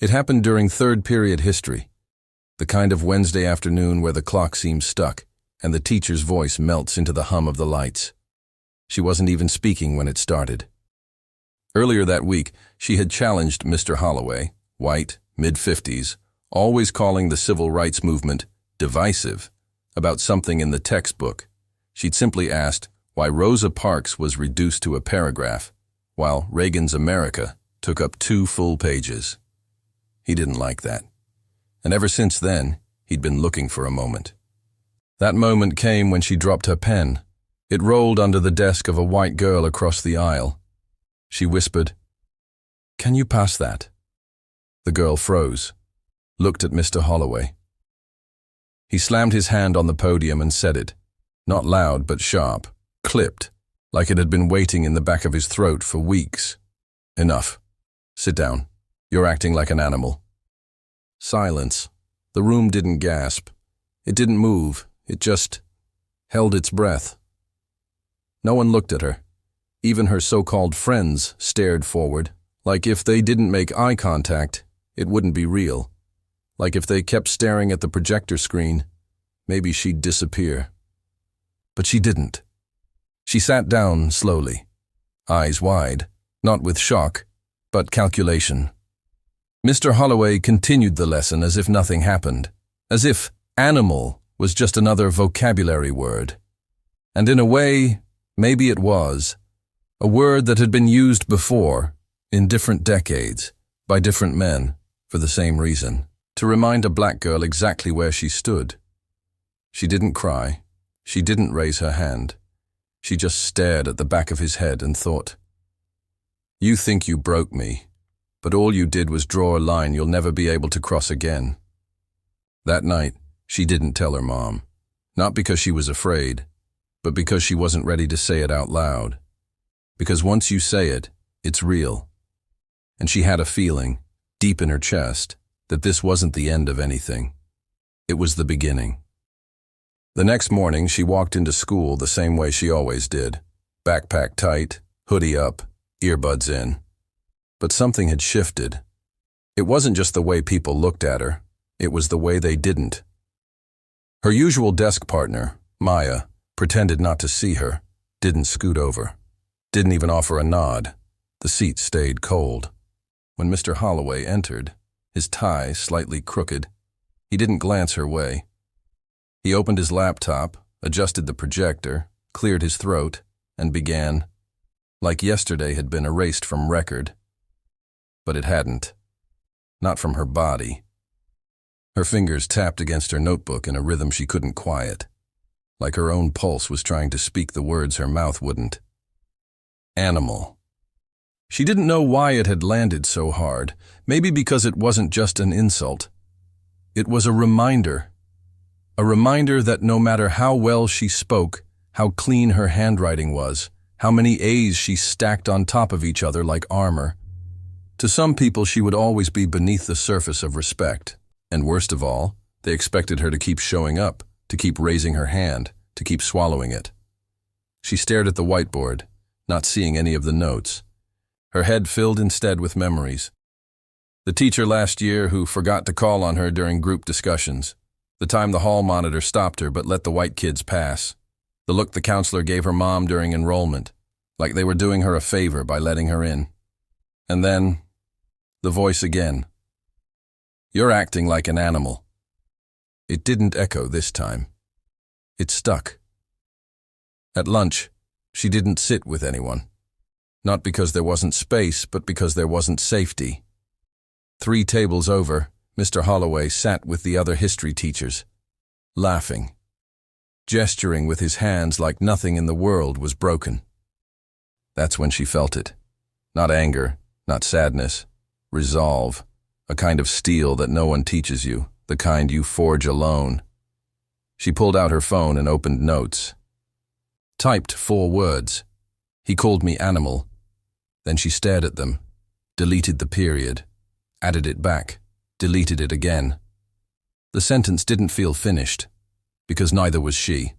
It happened during third period history, the kind of Wednesday afternoon where the clock seems stuck and the teacher's voice melts into the hum of the lights. She wasn't even speaking when it started. Earlier that week, she had challenged Mr. Holloway, white, mid-50s, always calling the civil rights movement divisive, about something in the textbook. She'd simply asked why Rosa Parks was reduced to a paragraph, while Reagan's America took up 2 full pages. He didn't like that. And ever since then, he'd been looking for a moment. That moment came when she dropped her pen. It rolled under the desk of a white girl across the aisle. She whispered, "Can you pass that?" The girl froze, looked at Mr. Holloway. He slammed his hand on the podium and said it, not loud but sharp, clipped, like it had been waiting in the back of his throat for weeks. "Enough. Sit down. You're acting like an animal." Silence. The room didn't gasp. It didn't move. It just held its breath. No one looked at her. Even her so-called friends stared forward, like if they didn't make eye contact, it wouldn't be real. Like if they kept staring at the projector screen, maybe she'd disappear. But she didn't. She sat down slowly, eyes wide, not with shock, but calculation. Mr. Holloway continued the lesson as if nothing happened, as if animal was just another vocabulary word. And in a way, maybe it was, a word that had been used before, in different decades, by different men, for the same reason, to remind a black girl exactly where she stood. She didn't cry. She didn't raise her hand. She just stared at the back of his head and thought, "You think you broke me, but all you did was draw a line you'll never be able to cross again." That night, she didn't tell her mom, not because she was afraid, but because she wasn't ready to say it out loud. Because once you say it, it's real. And she had a feeling, deep in her chest, that this wasn't the end of anything. It was the beginning. The next morning, she walked into school the same way she always did, backpack tight, hoodie up, earbuds in. But something had shifted. It wasn't just the way people looked at her, it was the way they didn't. Her usual desk partner, Maya, pretended not to see her, didn't scoot over, didn't even offer a nod. The seat stayed cold. When Mr. Holloway entered, his tie slightly crooked, he didn't glance her way. He opened his laptop, adjusted the projector, cleared his throat, and began, like yesterday had been erased from record. But it hadn't. Not from her body. Her fingers tapped against her notebook in a rhythm she couldn't quiet, like her own pulse was trying to speak the words her mouth wouldn't. Animal. She didn't know why it had landed so hard, maybe because it wasn't just an insult. It was a reminder that no matter how well she spoke, how clean her handwriting was, how many A's she stacked on top of each other like armor, to some people she would always be beneath the surface of respect. And worst of all, they expected her to keep showing up, to keep raising her hand, to keep swallowing it. She stared at the whiteboard, not seeing any of the notes. Her head filled instead with memories. The teacher last year who forgot to call on her during group discussions. The time the hall monitor stopped her but let the white kids pass. The look the counselor gave her mom during enrollment, like they were doing her a favor by letting her in. And then, the voice again. "You're acting like an animal." It didn't echo this time. It stuck. At lunch, she didn't sit with anyone. Not because there wasn't space, but because there wasn't safety. 3 tables over, Mr. Holloway sat with the other history teachers, laughing, gesturing with his hands like nothing in the world was broken. That's when she felt it. Not anger, not sadness, resolve, a kind of steel that no one teaches you, the kind you forge alone. She pulled out her phone and opened notes. Typed 4 words. He called me animal. Then she stared at them, deleted the period, added it back, deleted it again. The sentence didn't feel finished, because neither was she.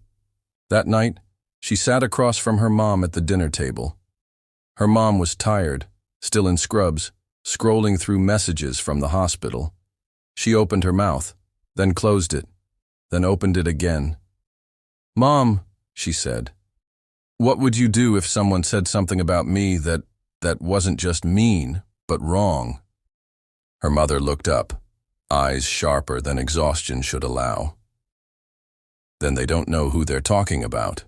That night, she sat across from her mom at the dinner table. Her mom was tired, still in scrubs, scrolling through messages from the hospital. She opened her mouth, then closed it, then opened it again. "Mom," she said, "what would you do if someone said something about me that wasn't just mean, but wrong?" Her mother looked up, eyes sharper than exhaustion should allow. "Then they don't know who they're talking about."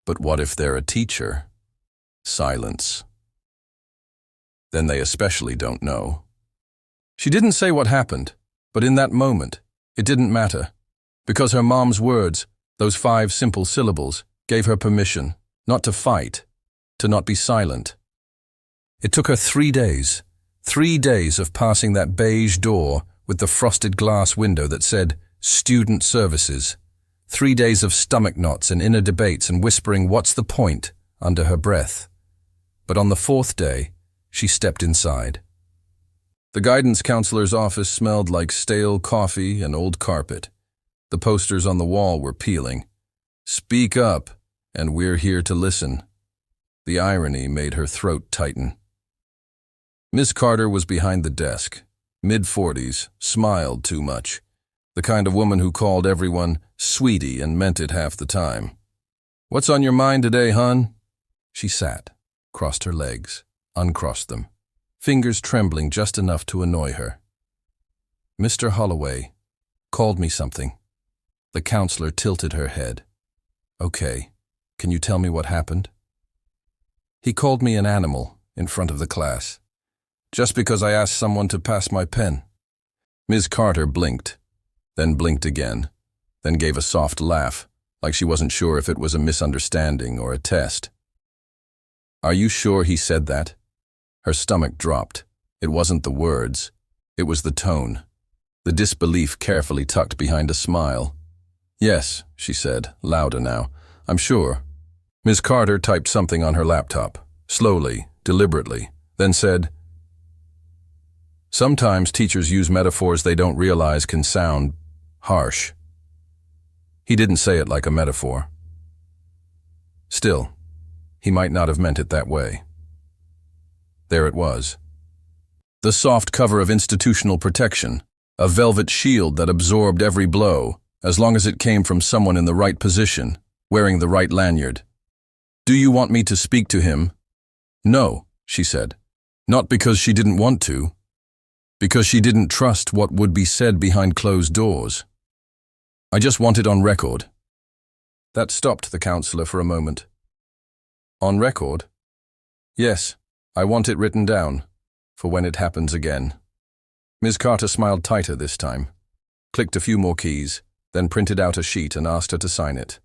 "But what if they're a teacher?" Silence. "Then they especially don't know." She didn't say what happened, but in that moment, it didn't matter, because her mom's words, those 5 simple syllables, gave her permission not to fight, to not be silent. It took her 3 days, 3 days of passing that beige door with the frosted glass window that said, "Student Services." 3 days of stomach knots and inner debates and whispering, "What's the point?" under her breath. But on the 4th day, she stepped inside. The guidance counselor's office smelled like stale coffee and old carpet. The posters on the wall were peeling. "Speak up, and we're here to listen." The irony made her throat tighten. Miss Carter was behind the desk, mid-40s, smiled too much. The kind of woman who called everyone sweetie and meant it half the time. "What's on your mind today, hon?" She sat, crossed her legs, uncrossed them, fingers trembling just enough to annoy her. "Mr. Holloway called me something." The counselor tilted her head. "Okay, can you tell me what happened?" "He called me an animal in front of the class, just because I asked someone to pass my pen." Ms. Carter blinked, then blinked again, then gave a soft laugh, like she wasn't sure if it was a misunderstanding or a test. "Are you sure he said that?" Her stomach dropped. It wasn't the words. It was the tone, the disbelief carefully tucked behind a smile. "Yes," she said, louder now. "I'm sure." Ms. Carter typed something on her laptop, slowly, deliberately, then said, "Sometimes teachers use metaphors they don't realize can sound harsh." He didn't say it like a metaphor. Still, he might not have meant it that way. There it was. The soft cover of institutional protection, a velvet shield that absorbed every blow, as long as it came from someone in the right position, wearing the right lanyard. "Do you want me to speak to him?" "No," she said. Not because she didn't want to, because she didn't trust what would be said behind closed doors. "I just want it on record." That stopped the counselor for a moment. "On record?" "Yes, I want it written down, for when it happens again." Ms. Carter smiled tighter this time, clicked a few more keys, then printed out a sheet and asked her to sign it.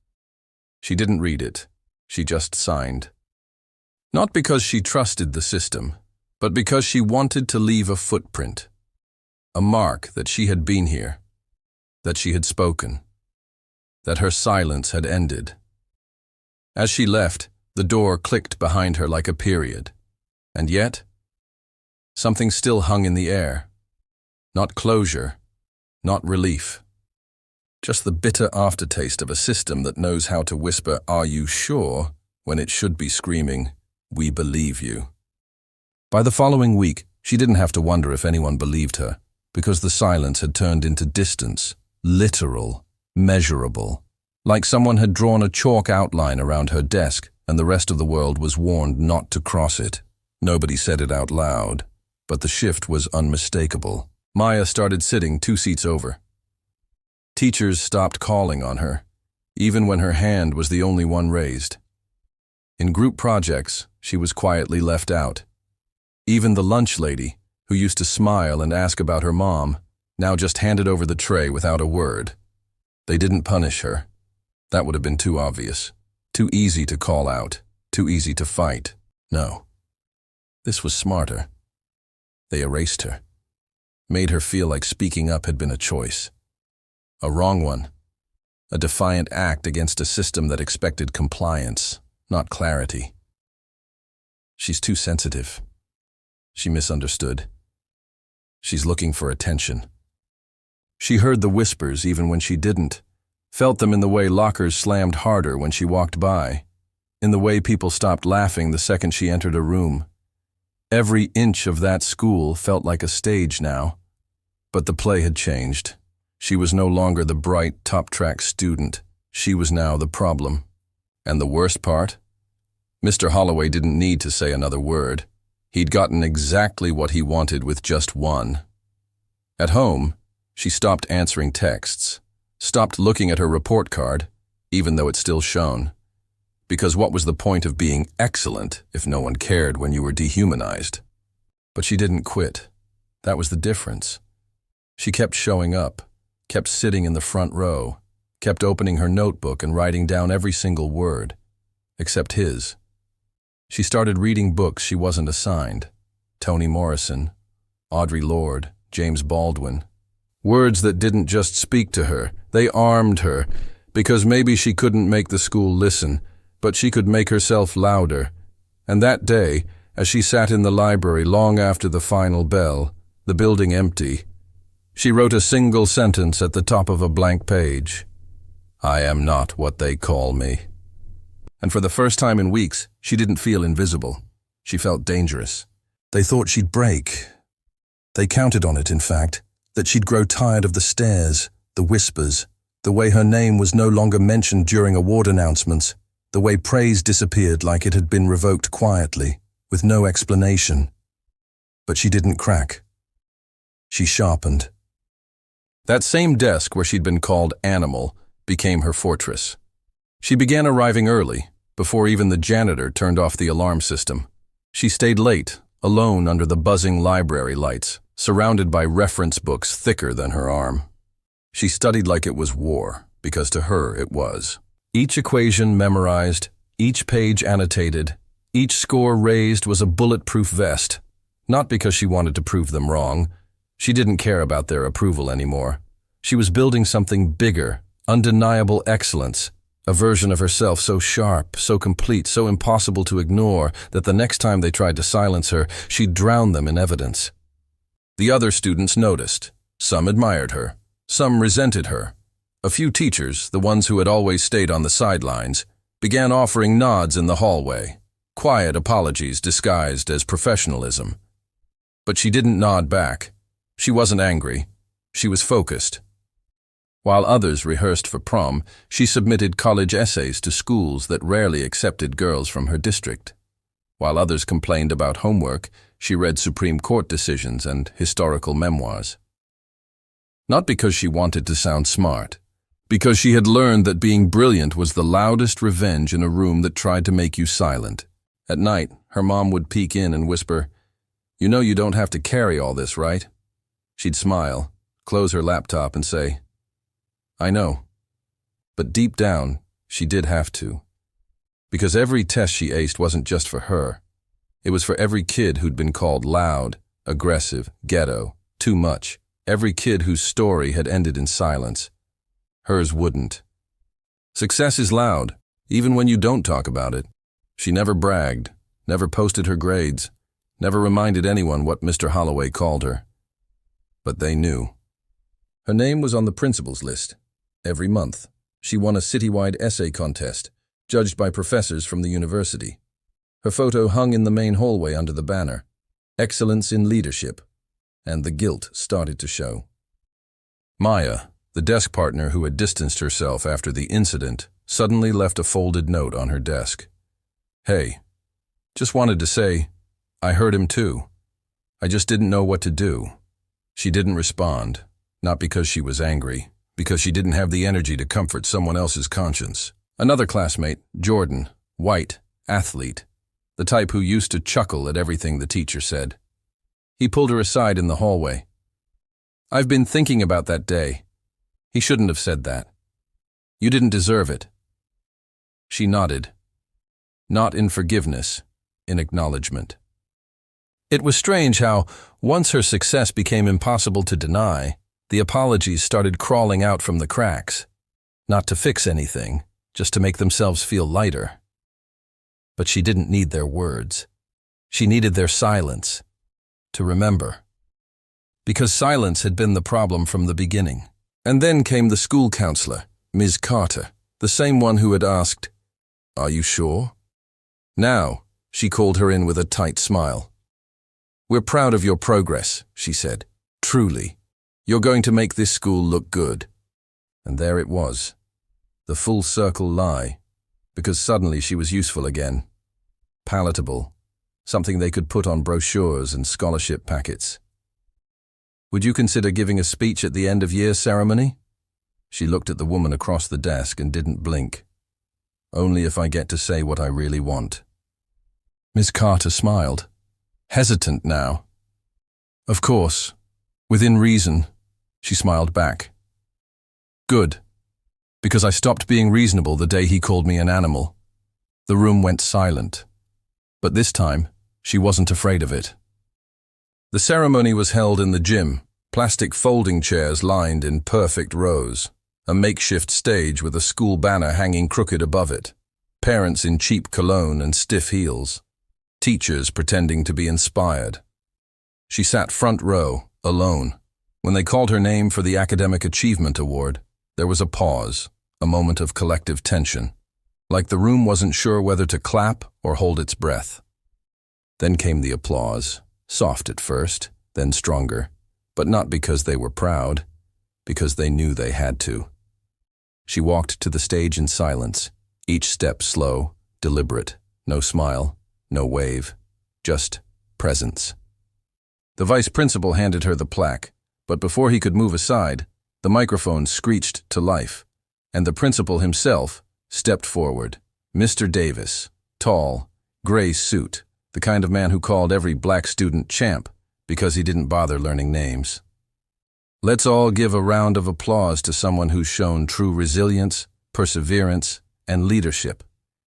She didn't read it, she just signed. Not because she trusted the system, but because she wanted to leave a footprint, a mark that she had been here, that she had spoken, that her silence had ended. As she left, the door clicked behind her like a period. And yet, something still hung in the air. Not closure, not relief. Just the bitter aftertaste of a system that knows how to whisper, "Are you sure?" when it should be screaming, "We believe you." By the following week, she didn't have to wonder if anyone believed her, because the silence had turned into distance, literal, measurable, like someone had drawn a chalk outline around her desk and the rest of the world was warned not to cross it. Nobody said it out loud, but the shift was unmistakable. Maya started sitting 2 seats over. Teachers stopped calling on her, even when her hand was the only one raised. In group projects, she was quietly left out. Even the lunch lady, who used to smile and ask about her mom, now just handed over the tray without a word. They didn't punish her. That would have been too obvious, too easy to call out, too easy to fight. No. This was smarter. They erased her, made her feel like speaking up had been a choice. A wrong one. A defiant act against a system that expected compliance, not clarity. She's too sensitive. She misunderstood. She's looking for attention. She heard the whispers even when she didn't, felt them in the way lockers slammed harder when she walked by, in the way people stopped laughing the second she entered a room. Every inch of that school felt like a stage now. But the play had changed. She was no longer the bright, top-track student. She was now the problem. And the worst part? Mr. Holloway didn't need to say another word. He'd gotten exactly what he wanted with just one. At home, she stopped answering texts, stopped looking at her report card, even though it still shone. Because what was the point of being excellent if no one cared when you were dehumanized? But she didn't quit. That was the difference. She kept showing up, kept sitting in the front row, kept opening her notebook and writing down every single word, except his. She started reading books she wasn't assigned. Toni Morrison, Audre Lorde, James Baldwin. Words that didn't just speak to her, they armed her, because maybe she couldn't make the school listen, but she could make herself louder. And that day, as she sat in the library long after the final bell, the building empty, she wrote a single sentence at the top of a blank page. I am not what they call me. And for the first time in weeks, she didn't feel invisible. She felt dangerous. They thought she'd break. They counted on it, in fact, that she'd grow tired of the stares, the whispers, the way her name was no longer mentioned during award announcements, the way praise disappeared like it had been revoked quietly, with no explanation. But she didn't crack. She sharpened. That same desk where she'd been called Animal became her fortress. She began arriving early, before even the janitor turned off the alarm system. She stayed late, alone under the buzzing library lights, surrounded by reference books thicker than her arm. She studied like it was war, because to her it was. Each equation memorized, each page annotated, each score raised was a bulletproof vest. Not because she wanted to prove them wrong. She didn't care about their approval anymore. She was building something bigger, undeniable excellence, a version of herself so sharp, so complete, so impossible to ignore that the next time they tried to silence her, she'd drown them in evidence. The other students noticed. Some admired her. Some resented her. A few teachers, the ones who had always stayed on the sidelines, began offering nods in the hallway, quiet apologies disguised as professionalism. But she didn't nod back. She wasn't angry. She was focused. While others rehearsed for prom, she submitted college essays to schools that rarely accepted girls from her district. While others complained about homework, she read Supreme Court decisions and historical memoirs. Not because she wanted to sound smart, because she had learned that being brilliant was the loudest revenge in a room that tried to make you silent. At night, her mom would peek in and whisper, "You know you don't have to carry all this, right?" She'd smile, close her laptop and say, "I know." But deep down, she did have to. Because every test she aced wasn't just for her. It was for every kid who'd been called loud, aggressive, ghetto, too much. Every kid whose story had ended in silence. Hers wouldn't. Success is loud, even when you don't talk about it. She never bragged, never posted her grades, never reminded anyone what Mr. Holloway called her. But they knew. Her name was on the principal's list. Every month, she won a citywide essay contest, judged by professors from the university. Her photo hung in the main hallway under the banner, "Excellence in Leadership," and the guilt started to show. Maya, the desk partner who had distanced herself after the incident, suddenly left a folded note on her desk. "Hey, just wanted to say, I heard him too. I just didn't know what to do." She didn't respond, not because she was angry, because she didn't have the energy to comfort someone else's conscience. Another classmate, Jordan, white, athlete, the type who used to chuckle at everything the teacher said. He pulled her aside in the hallway. "I've been thinking about that day. He shouldn't have said that. You didn't deserve it." She nodded. Not in forgiveness, in acknowledgement. It was strange how, once her success became impossible to deny, the apologies started crawling out from the cracks. Not to fix anything, just to make themselves feel lighter. But she didn't need their words. She needed their silence, to remember. Because silence had been the problem from the beginning. And then came the school counselor, Ms. Carter, the same one who had asked, "Are you sure?" Now, she called her in with a tight smile. "We're proud of your progress," she said. "Truly. You're going to make this school look good." And there it was. The full circle lie. Because suddenly she was useful again. Palatable. Something they could put on brochures and scholarship packets. "Would you consider giving a speech at the end of year ceremony?" She looked at the woman across the desk and didn't blink. "Only if I get to say what I really want." Miss Carter smiled, hesitant now. "Of course, within reason," she smiled back. "Good, because I stopped being reasonable the day he called me an animal." The room went silent, but this time she wasn't afraid of it. The ceremony was held in the gym, plastic folding chairs lined in perfect rows, a makeshift stage with a school banner hanging crooked above it, parents in cheap cologne and stiff heels, teachers pretending to be inspired. She sat front row, alone. When they called her name for the Academic Achievement Award, there was a pause, a moment of collective tension, like the room wasn't sure whether to clap or hold its breath. Then came the applause, soft at first, then stronger, but not because they were proud, because they knew they had to. She walked to the stage in silence, each step slow, deliberate, no smile, no wave, just presence. The vice principal handed her the plaque, but before he could move aside, the microphone screeched to life, and the principal himself stepped forward. Mr. Davis, tall, gray suit, the kind of man who called every black student champ because he didn't bother learning names. "Let's all give a round of applause to someone who's shown true resilience, perseverance, and leadership."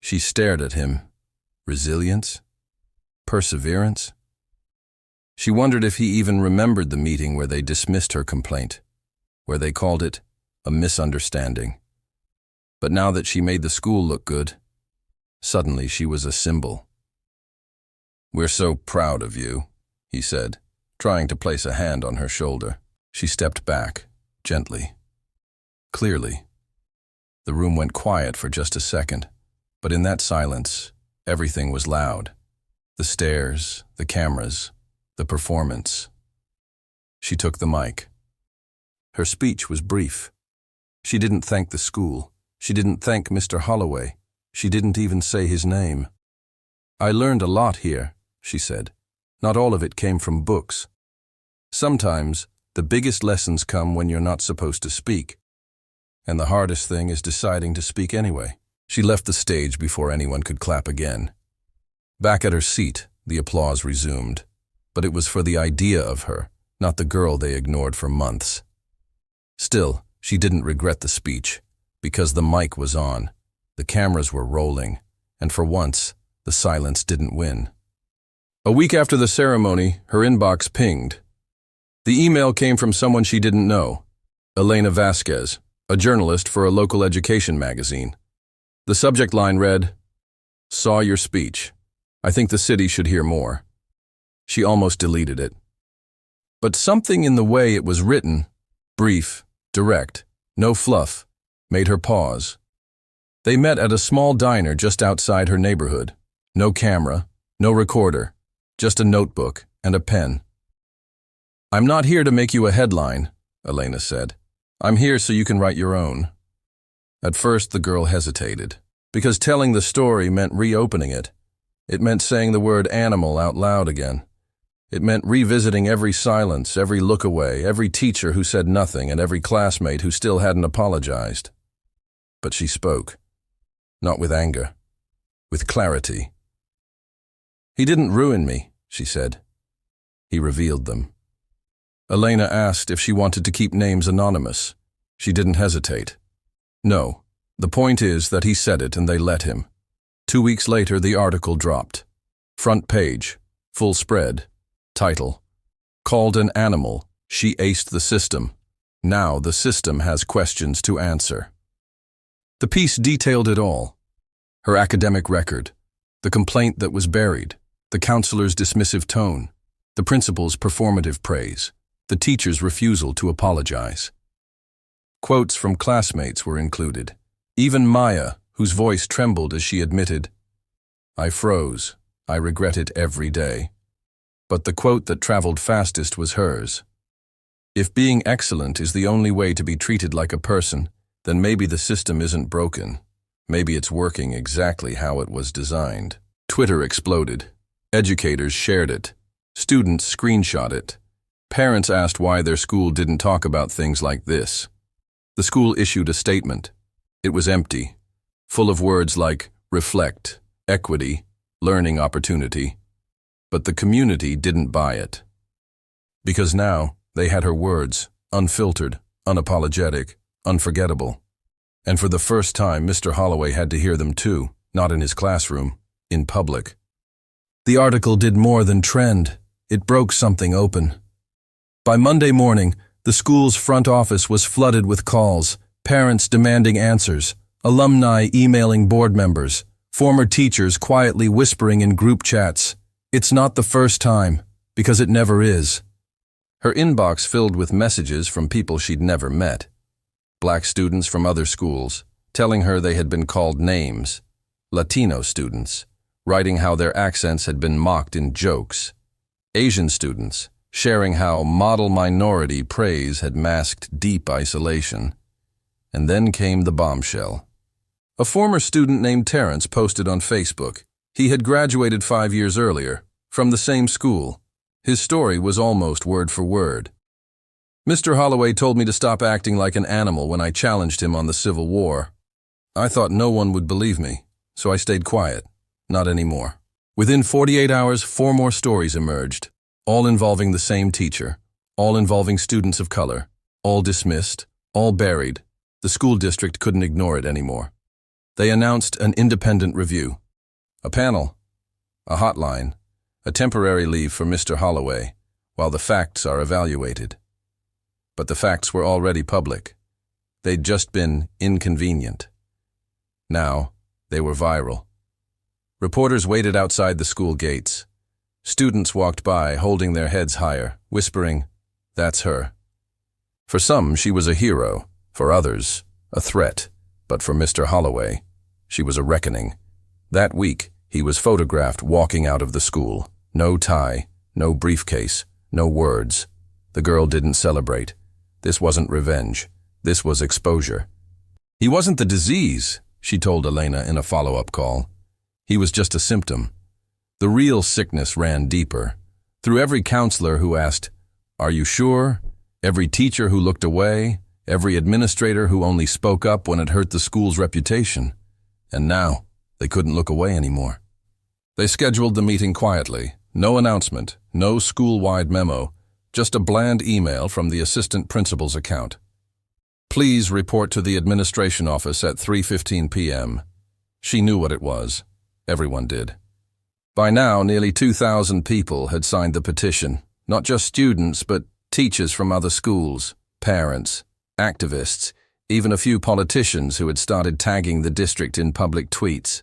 She stared at him. Resilience? Perseverance? She wondered if he even remembered the meeting where they dismissed her complaint, where they called it a misunderstanding. But now that she made the school look good, suddenly she was a symbol. "We're so proud of you," he said, trying to place a hand on her shoulder. She stepped back, gently, clearly. The room went quiet for just a second, but in that silence, everything was loud. The stairs, the cameras, the performance. She took the mic. Her speech was brief. She didn't thank the school. She didn't thank Mr. Holloway. She didn't even say his name. "I learned a lot here," she said. "Not all of it came from books. Sometimes the biggest lessons come when you're not supposed to speak. And the hardest thing is deciding to speak anyway." She left the stage before anyone could clap again. Back at her seat, the applause resumed. But it was for the idea of her, not the girl they ignored for months. Still, she didn't regret the speech, because the mic was on, the cameras were rolling, and for once, the silence didn't win. A week after the ceremony, her inbox pinged. The email came from someone she didn't know, Elena Vasquez, a journalist for a local education magazine. The subject line read, "Saw your speech. I think the city should hear more." She almost deleted it. But something in the way it was written, brief, direct, no fluff, made her pause. They met at a small diner just outside her neighborhood. No camera, no recorder, just a notebook and a pen. "I'm not here to make you a headline," Elena said. "I'm here so you can write your own." At first, the girl hesitated, because telling the story meant reopening it. It meant saying the word animal out loud again. It meant revisiting every silence, every look away, every teacher who said nothing, and every classmate who still hadn't apologized. But she spoke, not with anger, with clarity. "He didn't ruin me," she said. He revealed them. Elena asked if she wanted to keep names anonymous. She didn't hesitate. No, the point is that he said it and they let him. 2 weeks later, the article dropped. Front page, full spread, title, "Called an Animal, She Aced the System. Now the system has questions to answer." The piece detailed it all. Her academic record, the complaint that was buried, the counselor's dismissive tone, the principal's performative praise, the teacher's refusal to apologize. Quotes from classmates were included. Even Maya, whose voice trembled as she admitted, "I froze. I regret it every day." But the quote that traveled fastest was hers. If being excellent is the only way to be treated like a person, then maybe the system isn't broken. Maybe it's working exactly how it was designed. Twitter exploded. Educators shared it. Students screenshot it. Parents asked why their school didn't talk about things like this. The school issued a statement. It was empty, full of words like reflect, equity, learning opportunity. But the community didn't buy it. Because now they had her words, unfiltered, unapologetic, unforgettable. And for the first time, Mr. Holloway had to hear them too, not in his classroom, in public. The article did more than trend. It broke something open. By Monday morning, the school's front office was flooded with calls, parents demanding answers, alumni emailing board members, former teachers quietly whispering in group chats. It's not the first time, because it never is. Her inbox filled with messages from people she'd never met. Black students from other schools, telling her they had been called names. Latino students, writing how their accents had been mocked in jokes. Asian students, sharing how model minority praise had masked deep isolation. And then came the bombshell. A former student named Terrence posted on Facebook. He had graduated 5 years earlier, from the same school. His story was almost word for word. Mr. Holloway told me to stop acting like an animal when I challenged him on the Civil War. I thought no one would believe me, so I stayed quiet. Not anymore. Within 48 hours, 4 more stories emerged, all involving the same teacher, all involving students of color, all dismissed, all buried. The school district couldn't ignore it anymore. They announced an independent review. A panel, a hotline, a temporary leave for Mr. Holloway, while the facts are evaluated. But the facts were already public. They'd just been inconvenient. Now, they were viral. Reporters waited outside the school gates. Students walked by, holding their heads higher, whispering, "That's her." For some, she was a hero. For others, a threat. But for Mr. Holloway, she was a reckoning. That week, he was photographed walking out of the school. No tie, no briefcase, no words. The girl didn't celebrate. This wasn't revenge. This was exposure. He wasn't the disease, she told Elena in a follow-up call. He was just a symptom. The real sickness ran deeper. Through every counselor who asked, "Are you sure?" Every teacher who looked away, every administrator who only spoke up when it hurt the school's reputation. And now, they couldn't look away anymore. They scheduled the meeting quietly. No announcement, no school-wide memo, just a bland email from the assistant principal's account. "Please report to the administration office at 3:15 p.m. She knew what it was. Everyone did. By now, nearly 2,000 people had signed the petition, not just students, but teachers from other schools, parents, activists, even a few politicians who had started tagging the district in public tweets.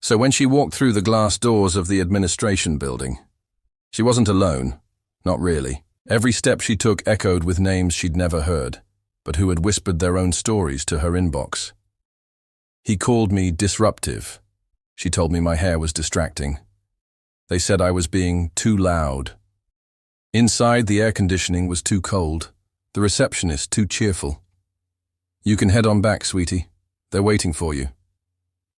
So when she walked through the glass doors of the administration building, she wasn't alone, not really. Every step she took echoed with names she'd never heard, but who had whispered their own stories to her inbox. He called me disruptive. She told me my hair was distracting. They said I was being too loud. Inside, the air conditioning was too cold, the receptionist too cheerful. "You can head on back, sweetie. They're waiting for you."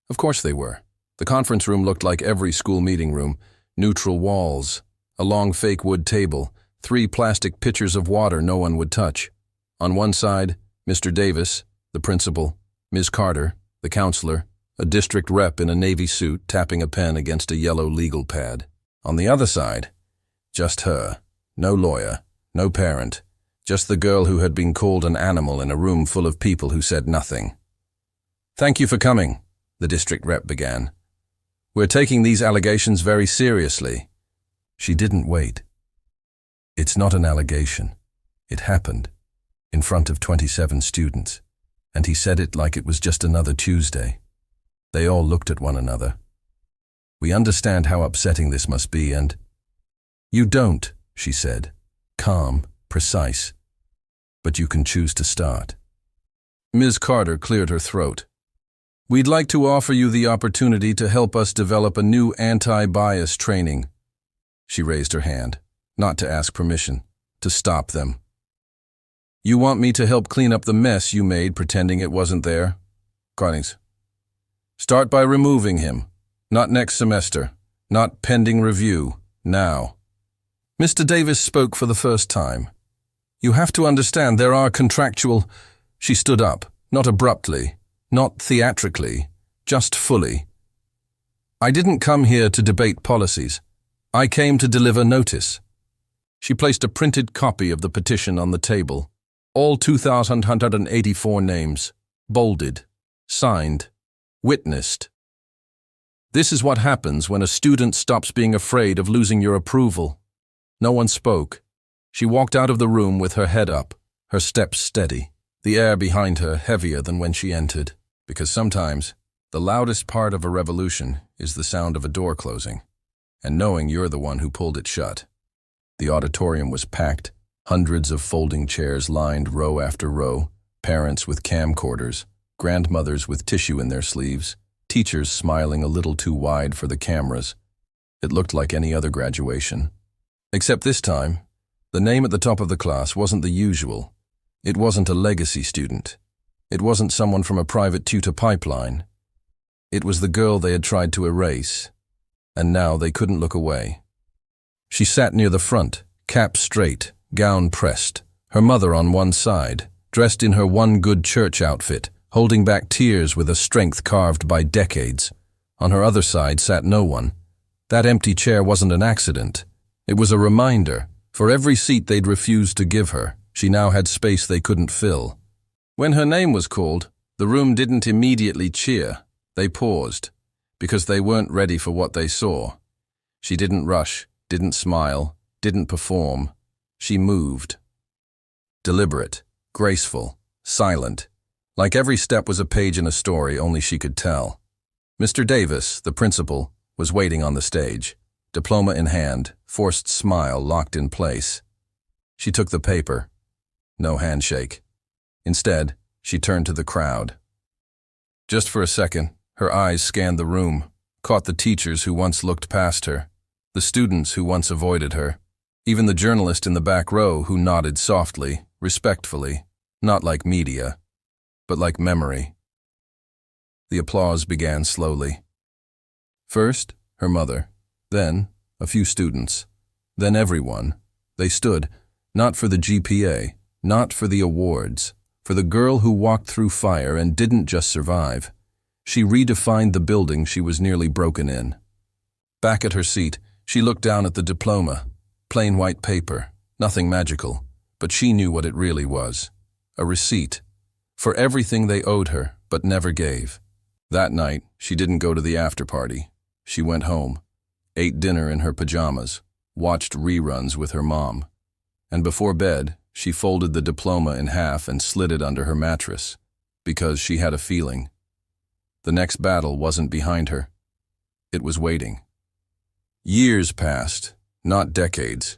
Of course they were. The conference room looked like every school meeting room, neutral walls, a long fake wood table, 3 plastic pitchers of water no one would touch. On one side, Mr. Davis, the principal, Ms. Carter, the counselor, a district rep in a navy suit tapping a pen against a yellow legal pad. On the other side, just her, no lawyer, no parent, just the girl who had been called an animal in a room full of people who said nothing. "Thank you for coming," the district rep began. "We're taking these allegations very seriously." She didn't wait. "It's not an allegation. It happened, in front of 27 students, and he said it like it was just another Tuesday." They all looked at one another. "We understand how upsetting this must be, and—" "You don't," she said, calm, precise. "But you can choose to start." Ms. Carter cleared her throat. "We'd like to offer you the opportunity to help us develop a new anti-bias training." She raised her hand, not to ask permission, to stop them. You want me to help clean up the mess you made pretending it wasn't there? Carnings. Start by removing him. Not next semester. Not pending review. Now. Mr. Davis spoke for the first time. You have to understand there are contractual... She stood up, not abruptly, not theatrically, just fully. I didn't come here to debate policies. I came to deliver notice. She placed a printed copy of the petition on the table. All 2,184 names, bolded, signed, witnessed. This is what happens when a student stops being afraid of losing your approval. No one spoke. She walked out of the room with her head up, her steps steady, the air behind her heavier than when she entered, because sometimes the loudest part of a revolution is the sound of a door closing, and knowing you're the one who pulled it shut. The auditorium was packed, hundreds of folding chairs lined row after row, parents with camcorders, grandmothers with tissue in their sleeves, teachers smiling a little too wide for the cameras. It looked like any other graduation. Except this time, the name at the top of the class wasn't the usual. It wasn't a legacy student. It wasn't someone from a private tutor pipeline. It was the girl they had tried to erase, and now they couldn't look away. She sat near the front, cap straight, gown pressed, her mother on one side, dressed in her one good church outfit, holding back tears with a strength carved by decades. On her other side sat no one. That empty chair wasn't an accident. It was a reminder. For every seat they'd refused to give her, she now had space they couldn't fill. When her name was called, the room didn't immediately cheer. They paused, because they weren't ready for what they saw. She didn't rush, didn't smile, didn't perform. She moved. Deliberate, graceful, silent, like every step was a page in a story only she could tell. Mr. Davis, the principal, was waiting on the stage, diploma in hand, forced smile locked in place. She took the paper. No handshake. Instead, she turned to the crowd. Just for a second, her eyes scanned the room, caught the teachers who once looked past her, the students who once avoided her, even the journalist in the back row who nodded softly, respectfully, not like media, but like memory. The applause began slowly. First, her mother, then a few students, then everyone. They stood, not for the GPA, not for the awards, for the girl who walked through fire and didn't just survive. She redefined the building she was nearly broken in. Back at her seat, she looked down at the diploma. Plain white paper, nothing magical, but she knew what it really was. A receipt. For everything they owed her, but never gave. That night, she didn't go to the after-party. She went home, ate dinner in her pajamas, watched reruns with her mom. And before bed, she folded the diploma in half and slid it under her mattress, because she had a feeling. The next battle wasn't behind her. It was waiting. Years passed, not decades.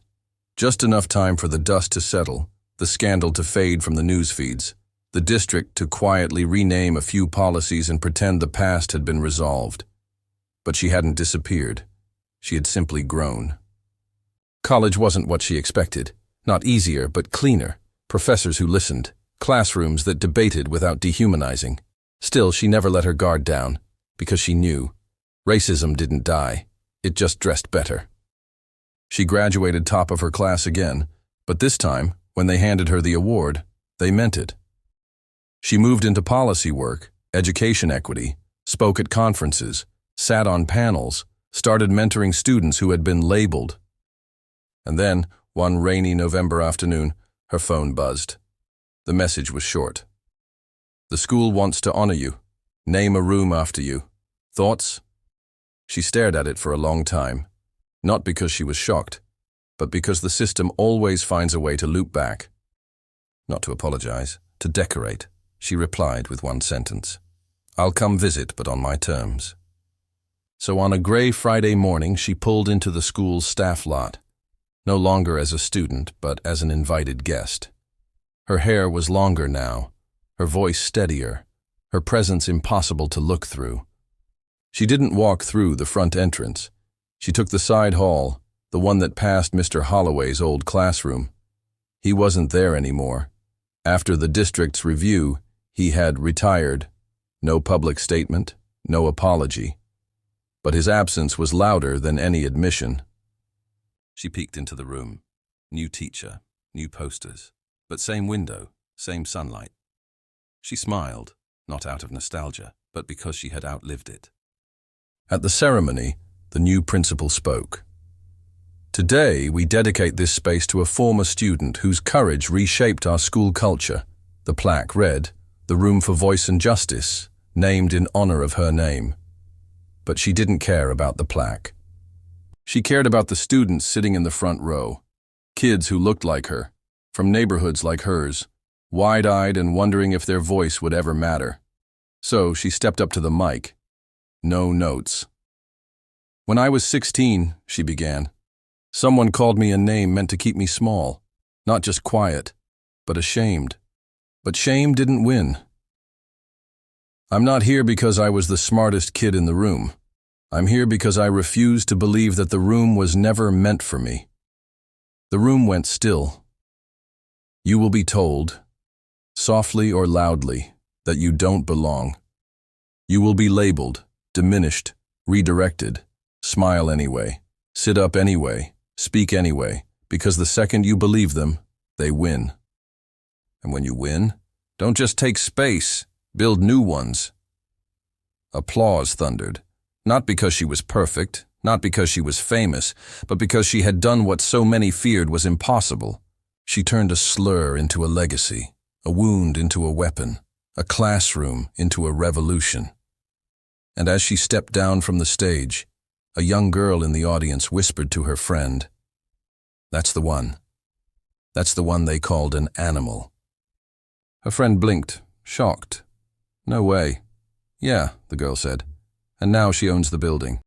Just enough time for the dust to settle, the scandal to fade from the news feeds, the district to quietly rename a few policies and pretend the past had been resolved. But she hadn't disappeared. She had simply grown. College wasn't what she expected. Not easier, but cleaner. Professors who listened. Classrooms that debated without dehumanizing. Still, she never let her guard down, because she knew. Racism didn't die. It just dressed better. She graduated top of her class again, but this time, when they handed her the award, they meant it. She moved into policy work, education equity, spoke at conferences, sat on panels, started mentoring students who had been labeled. And then, one rainy November afternoon, her phone buzzed. The message was short. The school wants to honor you. Name a room after you. Thoughts? She stared at it for a long time, not because she was shocked, but because the system always finds a way to loop back. Not to apologize, to decorate, she replied with one sentence. I'll come visit, but on my terms. So on a gray Friday morning, she pulled into the school's staff lot, no longer as a student, but as an invited guest. Her hair was longer now, her voice steadier, her presence impossible to look through. She didn't walk through the front entrance. She took the side hall, the one that passed Mr. Holloway's old classroom. He wasn't there anymore. After the district's review, he had retired. No public statement, no apology. But his absence was louder than any admission. She peeked into the room. New teacher, new posters, but same window, same sunlight. She smiled, not out of nostalgia, but because she had outlived it. At the ceremony, the new principal spoke. Today, we dedicate this space to a former student whose courage reshaped our school culture. The plaque read, "The Room for Voice and Justice," named in honor of her name. But she didn't care about the plaque. She cared about the students sitting in the front row, kids who looked like her, from neighborhoods like hers, wide-eyed and wondering if their voice would ever matter. So she stepped up to the mic. No notes. "When I was 16, she began, someone called me a name meant to keep me small, not just quiet, but ashamed. But shame didn't win. I'm not here because I was the smartest kid in the room. I'm here because I refused to believe that the room was never meant for me." The room went still. You will be told, softly or loudly, that you don't belong. You will be labeled, diminished, redirected. Smile anyway, sit up anyway, speak anyway, because the second you believe them, they win. And when you win, don't just take space, build new ones. Applause thundered, not because she was perfect, not because she was famous, but because she had done what so many feared was impossible. She turned a slur into a legacy, a wound into a weapon, a classroom into a revolution. And as she stepped down from the stage, a young girl in the audience whispered to her friend, "That's the one. That's the one they called an animal." Her friend blinked, shocked. "No way." "Yeah," the girl said. "And now she owns the building."